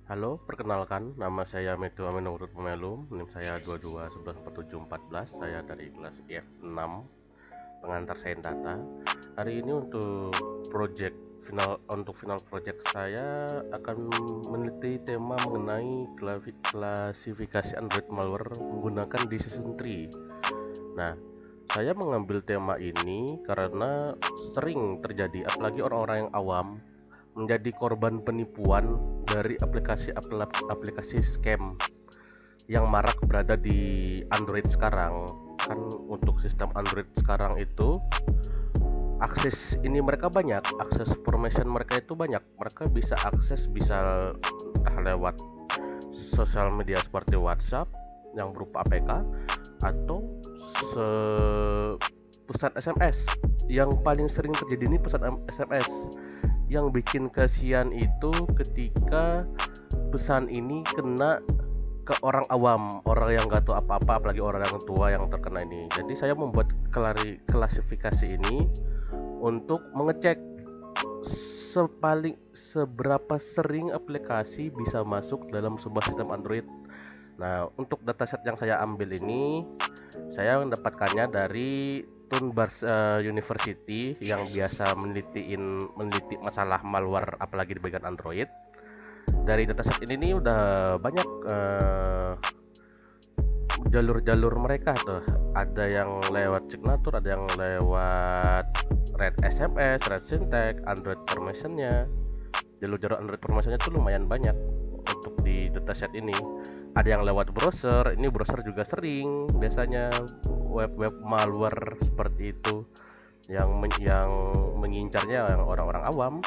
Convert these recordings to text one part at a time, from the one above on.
Halo, perkenalkan, nama saya Metu Aminurut Pemelum, NIM saya 22114714, saya dari kelas IF6, pengantar sains data. Hari ini untuk final project saya akan meneliti tema mengenai klasifikasi Android malware menggunakan Decision Tree. Nah, saya mengambil tema ini karena sering terjadi, apalagi orang-orang yang awam menjadi korban penipuan dari aplikasi scam yang marak berada di Android sekarang. Kan untuk sistem Android sekarang itu akses ini mereka banyak, akses information mereka itu banyak. Mereka bisa akses entah lewat sosial media seperti WhatsApp yang berupa APK atau pesan SMS. Yang paling sering terjadi ini pesan SMS. Yang bikin kasihan itu ketika pesan ini kena ke orang awam, orang yang nggak tahu apa-apa, apalagi orang yang tua yang terkena ini. Jadi saya membuat klasifikasi ini untuk mengecek seberapa sering aplikasi bisa masuk dalam sebuah sistem Android. Nah, untuk dataset yang saya ambil ini saya mendapatkannya dari Tunbars University yang biasa meneliti masalah malware apalagi di bagian Android. Dari dataset ini nih udah banyak jalur-jalur mereka tuh. Ada yang lewat signature, ada yang lewat red SMS, red syntax, Android permissionnya. Jalur-jalur Android permissionnya tuh lumayan banyak untuk di dataset ini. Ada yang lewat browser, ini browser juga sering biasanya web-web malware seperti itu yang mengincarnya yang orang-orang awam.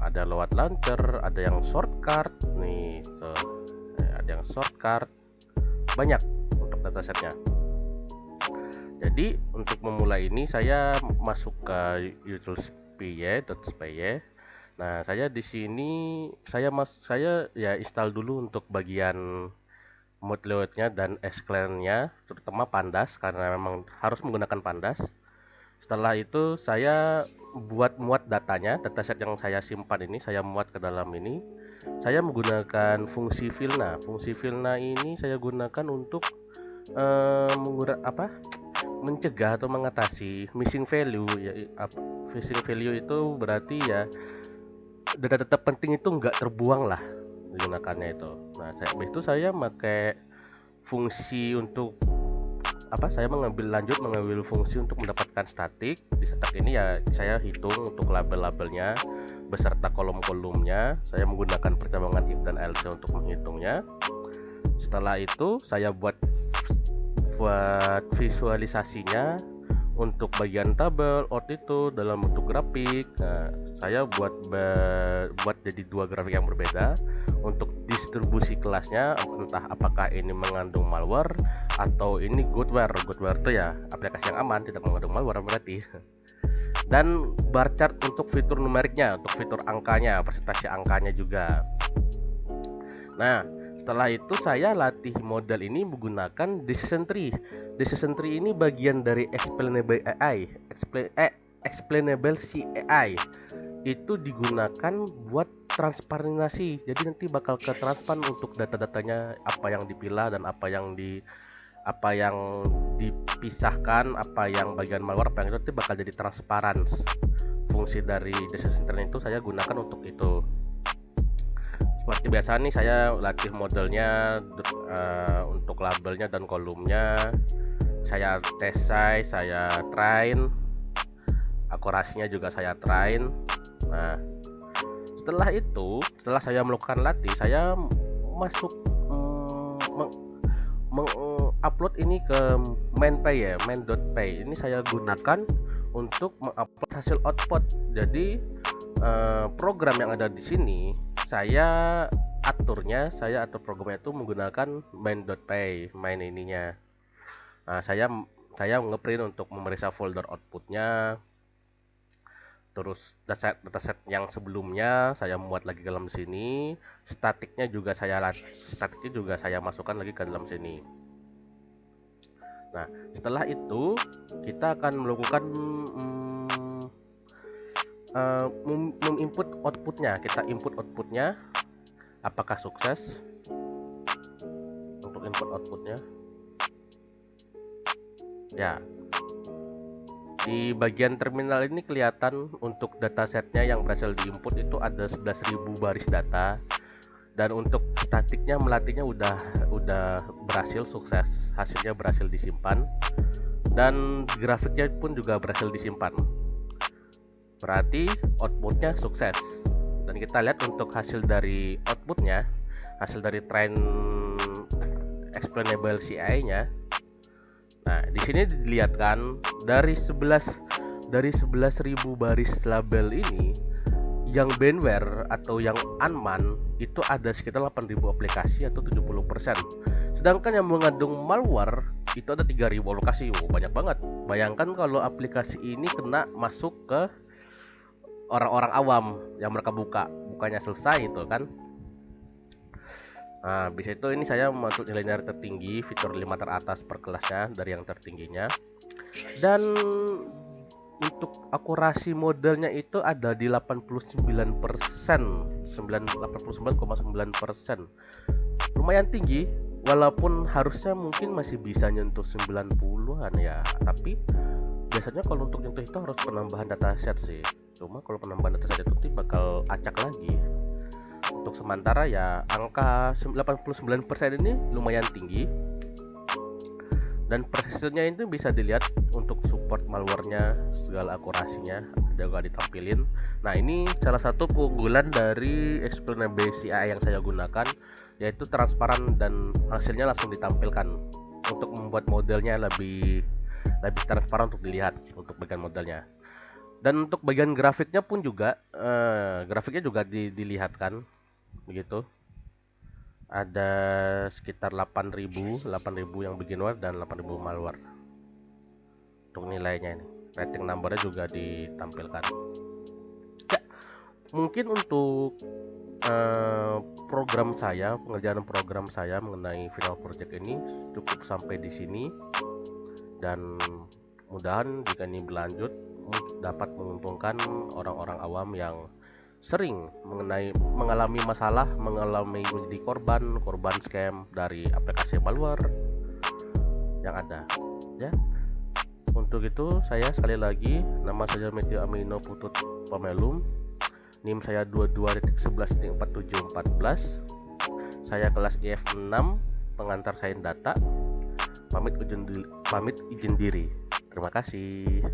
Ada lewat launcher, ada yang shortcut nih tuh. Ada yang shortcut, banyak untuk datasetnya. Jadi untuk memulai ini saya masuk ke utils.py. Nah, saya di sini saya ya install dulu untuk bagian moodlewatnya dan sql-nya, terutama Pandas karena memang harus menggunakan Pandas. Setelah itu saya muat datanya, dataset yang saya simpan ini saya muat ke dalam ini. Saya menggunakan fungsi Vilna. Fungsi Vilna ini saya gunakan untuk mencegah atau mengatasi missing value ya. Missing value itu berarti ya data-data penting itu nggak terbuang lah digunakannya itu. Nah, saya pakai fungsi untuk saya mengambil fungsi untuk mendapatkan statik. Di statik ini ya saya hitung untuk label-labelnya beserta kolom-kolomnya. Saya menggunakan percabangan if dan else untuk menghitungnya. Setelah itu saya buat visualisasinya untuk bagian tabel out itu dalam bentuk grafik. Nah, saya buat jadi dua grafik yang berbeda untuk distribusi kelasnya, entah apakah ini mengandung malware atau ini goodware. Goodware itu ya aplikasi yang aman, tidak mengandung malware berarti. Dan bar chart untuk fitur numeriknya, untuk fitur angkanya, presentasi angkanya juga. Nah, setelah itu saya latih model ini menggunakan Decision Tree. Decision Tree ini bagian dari Explainable AI. Explainable AI itu digunakan buat transparansi. Jadi nanti bakal ke transparan untuk data-datanya, apa yang dipilah dan apa yang dipisahkan, apa yang bagian malware, apa yang itu nanti bakal jadi transparan. Fungsi dari Decision Tree itu saya gunakan untuk itu. Seperti biasa nih saya latih modelnya untuk labelnya dan kolomnya. Saya test size, saya train, akurasinya juga saya train. Nah, setelah saya melakukan latih, saya masuk mengupload ini ke main.py ya, main.py. Ini saya gunakan untuk mengupload hasil output. Jadi program yang ada di sini saya atur programnya itu menggunakan main.py, main ininya. Nah, saya ngeprint untuk memeriksa folder outputnya. Terus dataset yang sebelumnya saya muat lagi ke dalam sini. Statiknya juga saya masukkan lagi ke dalam sini. Nah, setelah itu kita akan melakukan menginput outputnya. Kita input outputnya apakah sukses untuk input outputnya. Ya, di bagian terminal ini kelihatan untuk datasetnya yang berhasil diinput itu ada 11.000 baris data, dan untuk statiknya melatihnya udah berhasil sukses, hasilnya berhasil disimpan, dan grafiknya pun juga berhasil disimpan. Berarti outputnya sukses. Dan kita lihat untuk hasil dari outputnya, hasil dari trend explainable CI-nya. Nah, di sini dilihatkan dari 11.000 baris label ini, yang bandware atau yang unman itu ada sekitar 8.000 aplikasi atau 70%. Sedangkan yang mengandung malware itu ada 3.000 lokasi. Banyak banget. Bayangkan kalau aplikasi ini kena masuk ke orang-orang awam yang mereka bukannya selesai itu kan. Nah, bisa itu ini saya masuk nilai dari tertinggi, fitur 5 teratas per kelasnya dari yang tertingginya. Dan untuk akurasi modelnya itu ada di 89%, 89,9%. Lumayan tinggi, walaupun harusnya mungkin masih bisa nyentuh 90-an ya. Tapi biasanya kalau untuk nyentuh itu harus penambahan dataset sih. Cuma kalau penambahan dataset itu bakal acak lagi. Untuk sementara ya angka 89% ini lumayan tinggi, dan presisinya itu bisa dilihat untuk support malwarenya, segala akurasinya juga ditampilin. Nah, ini salah satu keunggulan dari explainable CI yang saya gunakan, yaitu transparan dan hasilnya langsung ditampilkan untuk membuat modelnya lebih transparan untuk dilihat untuk bagian modelnya. Dan untuk bagian grafiknya pun juga grafiknya juga dilihatkan begitu. Ada sekitar 8.000 yang beginner dan 8.000 malware. Untuk nilainya ini, rating numbernya juga ditampilkan. Ya, mungkin untuk pengerjaan program saya mengenai final project ini cukup sampai di sini, dan mudahan jika ini berlanjut dapat menguntungkan orang-orang awam yang sering mengalami masalah, menjadi korban scam dari aplikasi malware yang ada ya. Untuk itu saya sekali lagi, nama saya Meteo Amino Putut Pamelum, NIM saya 22.11.4714. Saya kelas IF6, pengantar sains data. Pamit izin diri. Terima kasih.